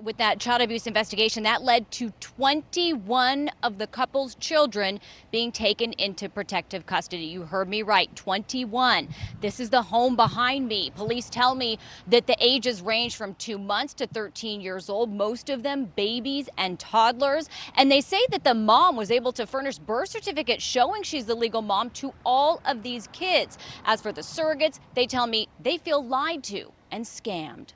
With that child abuse investigation, that led to 21 of the couple's children being taken into protective custody. You heard me right, 21. This is the home behind me. Police tell me that the ages range from 2 months to 13 years old, most of them babies and toddlers. And they say that the mom was able to furnish birth certificates showing she's the legal mom to all of these kids. As for the surrogates, they tell me they feel lied to and scammed.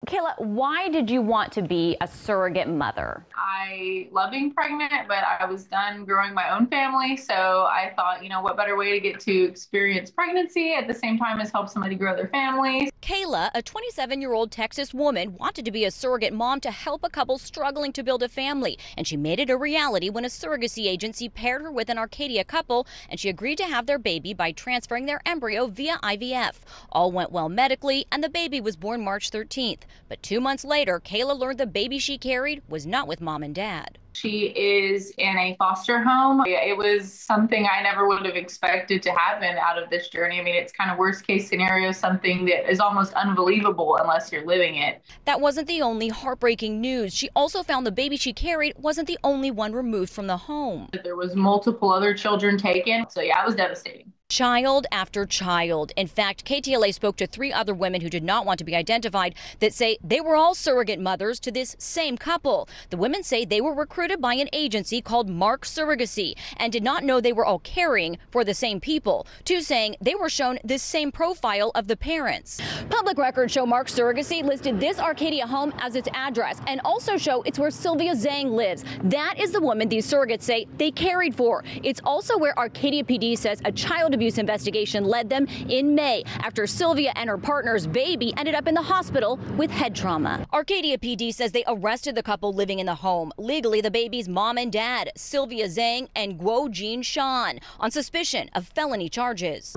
Kayla, why did you want to be a surrogate mother? I love being pregnant, but I was done growing my own family. So I thought, what better way to get to experience pregnancy at the same time as help somebody grow their family. Kayla, a 27-year-old Texas woman, wanted to be a surrogate mom to help a couple struggling to build a family. And she made it a reality when a surrogacy agency paired her with an Arcadia couple, and she agreed to have their baby by transferring their embryo via IVF. All went well medically, and the baby was born March 13th. But 2 months later, Kayla learned the baby she carried was not with mom and dad. She is in a foster home. It was something I never would have expected to happen out of this journey. I mean, it's kind of worst case scenario, something that is almost unbelievable unless you're living it. That wasn't the only heartbreaking news. She also found the baby she carried wasn't the only one removed from the home. There was multiple other children taken. So yeah, it was devastating. Child after child. In fact, KTLA spoke to 3 other women who did not want to be identified that say they were all surrogate mothers to this same couple. The women say they were recruited by an agency called Mark Surrogacy and did not know they were all caring for the same people. 2 saying they were shown this same profile of the parents. Public records show Mark Surrogacy listed this Arcadia home as its address and also show it's where Sylvia Zhang lives. That is the woman these surrogates say they carried for. It's also where Arcadia PD says a child abuse investigation led them in May after Sylvia and her partner's baby ended up in the hospital with head trauma. Arcadia PD says they arrested the couple living in the home, legally the baby's mom and dad, Sylvia Zhang and Guo Jin Shan, on suspicion of felony charges.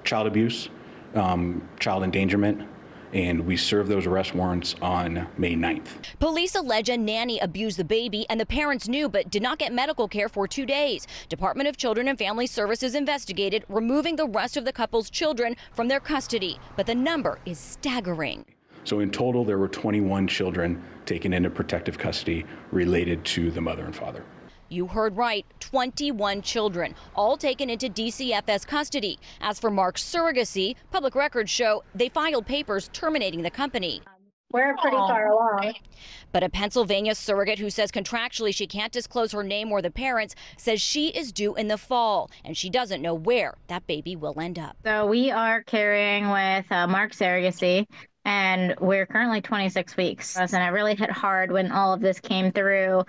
Child abuse, child endangerment, and we served those arrest warrants on May 9th. Police allege a nanny abused the baby and the parents knew but did not get medical care for 2 days. Department of Children and Family Services investigated, removing the rest of the couple's children from their custody. But the number is staggering. So in total, there were 21 children taken into protective custody related to the mother and father. You heard right, 21 children, all taken into DCFS custody. As for Mark's surrogacy, public records show they filed papers terminating the company. We're pretty far along. But a Pennsylvania surrogate who says contractually she can't disclose her name or the parents says she is due in the fall, and she doesn't know where that baby will end up. So we are carrying with Mark Surrogacy, and we're currently 26 weeks. And it really hit hard when all of this came through.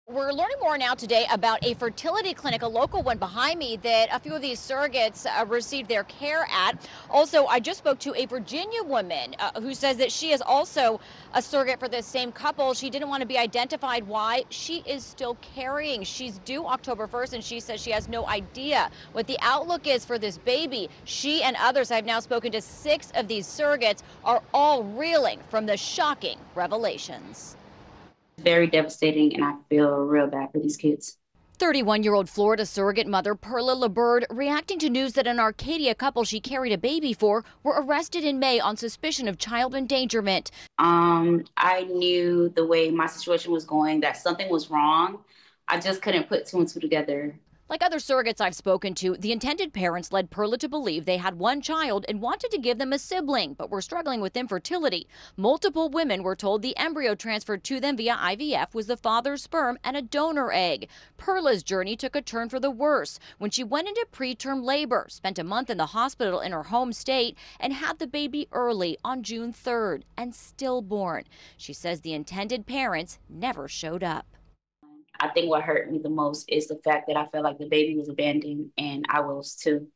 We're learning more now today about a fertility clinic, a local one behind me, that a few of these surrogates received their care at. Also, I just spoke to a Virginia woman who says that she is also a surrogate for this same couple. She didn't want to be identified. Why? She is still carrying. She's due October 1st, and she says she has no idea what the outlook is for this baby. She and others, I've now spoken to 6 of these surrogates, are all reeling from the shocking revelations. Very devastating, and I feel real bad for these kids. 31-year-old Florida surrogate mother Perla LeBird reacting to news that an Arcadia couple she carried a baby for were arrested in May on suspicion of child endangerment. I knew the way my situation was going that something was wrong. I just couldn't put 2 and 2 together. Like other surrogates I've spoken to, the intended parents led Perla to believe they had one child and wanted to give them a sibling, but were struggling with infertility. Multiple women were told the embryo transferred to them via IVF was the father's sperm and a donor egg. Perla's journey took a turn for the worse when she went into preterm labor, spent a month in the hospital in her home state, and had the baby early on June 3rd and stillborn. She says the intended parents never showed up. I think what hurt me the most is the fact that I felt like the baby was abandoned, and I was too.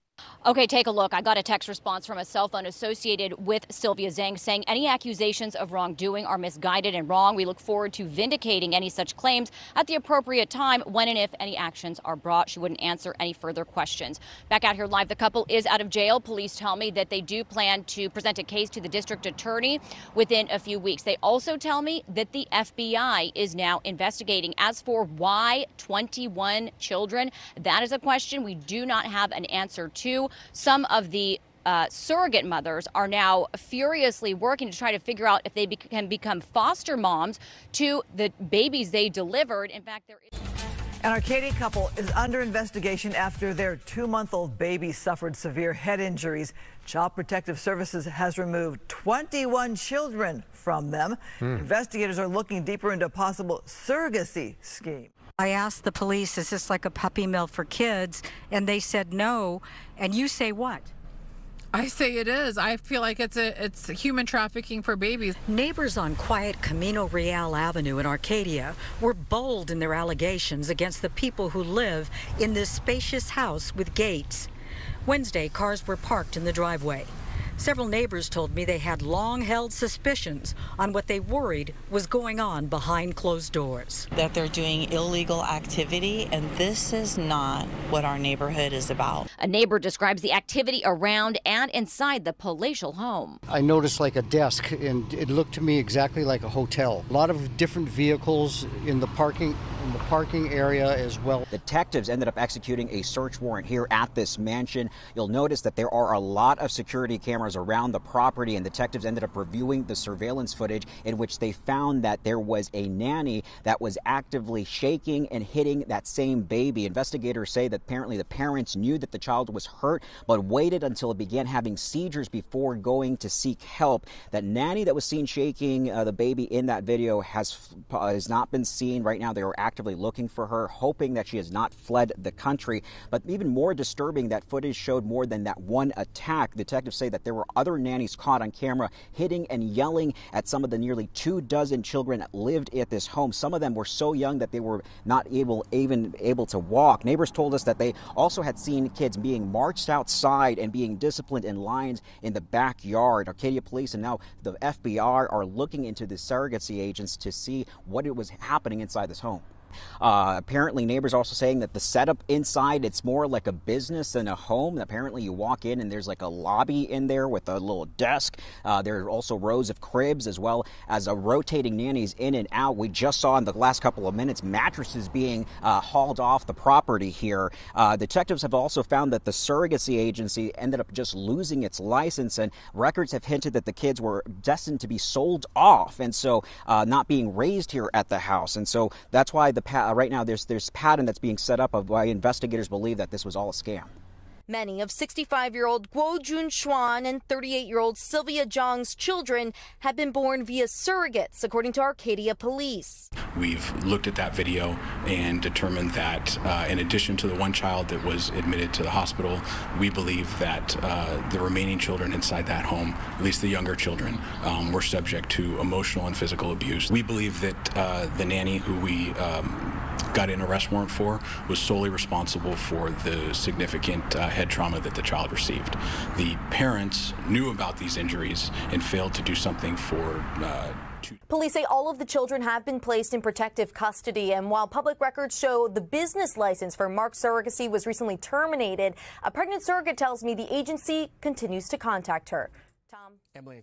Okay, take a look. I got a text response from a cell phone associated with Sylvia Zhang saying any accusations of wrongdoing are misguided and wrong. We look forward to vindicating any such claims at the appropriate time when and if any actions are brought. She wouldn't answer any further questions. Back out here live, the couple is out of jail. Police tell me that they do plan to present a case to the district attorney within a few weeks. They also tell me that the FBI is now investigating. As for why 21 children, that is a question we do not have an answer to. Some of the surrogate mothers are now furiously working to try to figure out if they can become foster moms to the babies they delivered. In fact, there is... An Arcadia couple is under investigation after their 2-month-old baby suffered severe head injuries. Child Protective Services has removed 21 children from them. Investigators are looking deeper into a possible surrogacy scheme. I asked the police, is this like a puppy mill for kids? And they said no. And you say what? I say it is. I feel like it's human trafficking for babies. Neighbors on quiet Camino Real Avenue in Arcadia were bold in their allegations against the people who live in this spacious house with gates. Wednesday, cars were parked in the driveway. Several neighbors told me they had long-held suspicions on what they worried was going on behind closed doors. That they're doing illegal activity, and this is not what our neighborhood is about. A neighbor describes the activity around and inside the palatial home. I noticed like a desk, and it looked to me exactly like a hotel. A lot of different vehicles in the parking area as well. Detectives ended up executing a search warrant here at this mansion. You'll notice that there are a lot of security cameras around the property, and detectives ended up reviewing the surveillance footage in which they found that there was a nanny that was actively shaking and hitting that same baby. Investigators say that apparently the parents knew that the child was hurt but waited until it began having seizures before going to seek help. That nanny that was seen shaking the baby in that video has not been seen. Right now they are actively looking for her, hoping that she has not fled the country. But even more disturbing, that footage showed more than that one attack. Detectives say that there were other nannies caught on camera hitting and yelling at some of the nearly 24 children that lived at this home. Some of them were so young that they were not even able to walk. Neighbors told us that they also had seen kids being marched outside and being disciplined in lines in the backyard. Arcadia police and now the FBI are looking into the surrogacy agents to see what it was happening inside this home. Apparently neighbors are also saying that the setup inside, it's more like a business than a home. Apparently you walk in and there's like a lobby in there with a little desk. There are also rows of cribs as well as rotating nannies in and out. We just saw in the last couple of minutes mattresses being hauled off the property here. Detectives have also found that the surrogacy agency ended up just losing its license, and records have hinted that the kids were destined to be sold off and so not being raised here at the house. And so that's why right now there's pattern that's being set up of why investigators believe that this was all a scam. Many of 65-year-old Guo Junxuan and 38-year-old Sylvia Zhang's children have been born via surrogates, according to Arcadia police. We've looked at that video and determined that in addition to the one child that was admitted to the hospital, we believe that the remaining children inside that home, at least the younger children, were subject to emotional and physical abuse. We believe that the nanny who we got an arrest warrant for was solely responsible for the significant head trauma that the child received. The parents knew about these injuries and failed to do something for Police say all of the children have been placed in protective custody, and while public records show the business license for Mark's surrogacy was recently terminated, a pregnant surrogate tells me the agency continues to contact her. Tom? Emily